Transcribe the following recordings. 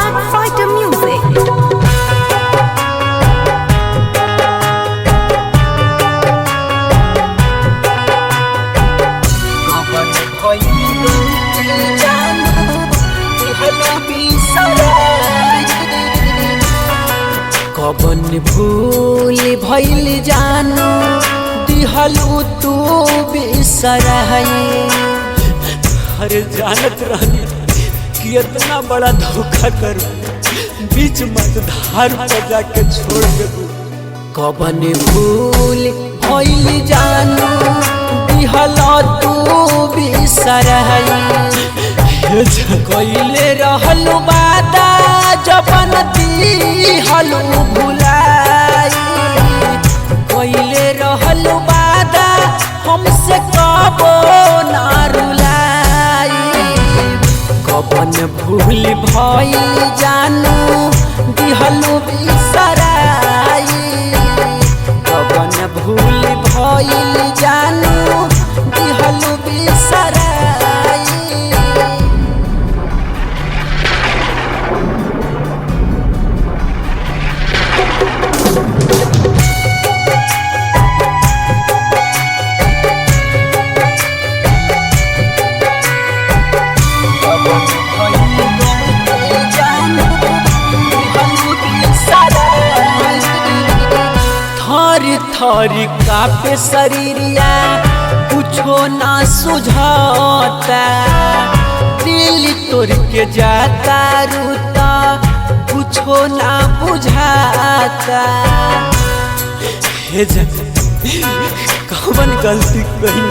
Fighter Music. कवन भूल भइल जानो दिहलू तू बिसराए। अरे जानत रहनी कि इतना बड़ा धोखा कर बीच मझधार पर जाके छोड़ देबू। कवन भूल भइल जानो दिहलू तू बिसराए। कइले रहलू वादा जबन दिहलू भुलाई। कइले रहलू वादा हमसे कबो ना रुलाई। कवन भूल भइल जानो दिहलू बिसराई। कवन भूल भइल जानो दिहलू बिसराई। थरी कापे शरीरिया कुछो ना सुझाता। दिल तोड़ के जाता रूता कुछो ना बुझाता। हे कवन गलती कही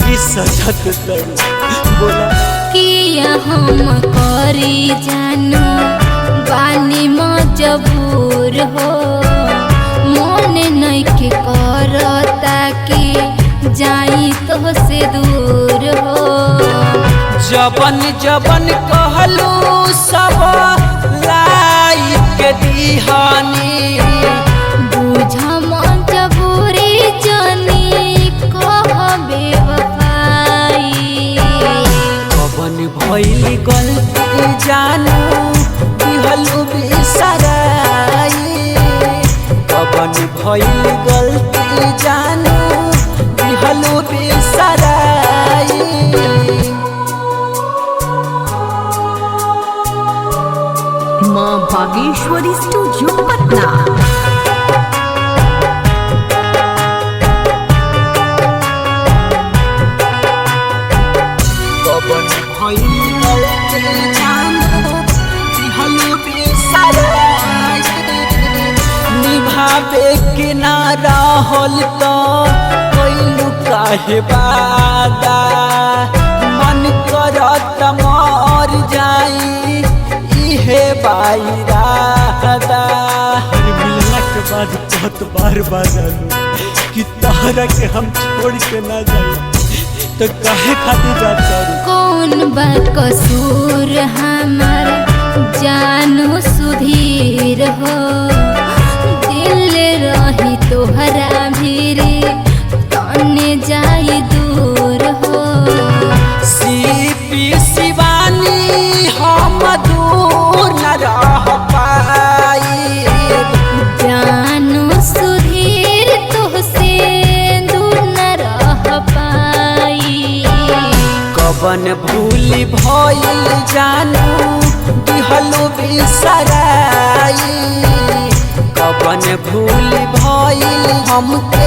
कि सजा तो बोला किया हम करी जानू बानी मजबूर हो। मन नइखे करता कि जाई तो से दूर हो। जबन जबन कहलू सब लाई के दीहानी। बुझ मजबूरी जानी कह बेवफाई। कवन भइल गलती जानू दिहलू बिसराई। कवन भइल गलती जानू दिहलू बिसराई। माँ बागेश्वरी स्टूडियो पटना। कवन भइल गलती जानू दिहलू बिसराई। निभावे के ना रहल तो कइलू काहे वादा। मन करत मर जाई इहे बाइरादा। अरे मिलना के बाद बहुत बार बाजालू कि तहरा के हम छोड़ के ना जाए तो काहे खातिर जाता। कौन बा कसूर हमार जानू सुधीर हो। दिल रही तोहरा भीरे तने जाई दूर हो। सीपी शिवानी हम दूर न रह पाई। जानू सुधीर तुहसे दूर न रह पाई। कवन भूल भइल जानू दिहलू बिसराई। कवन भूल भइल हमके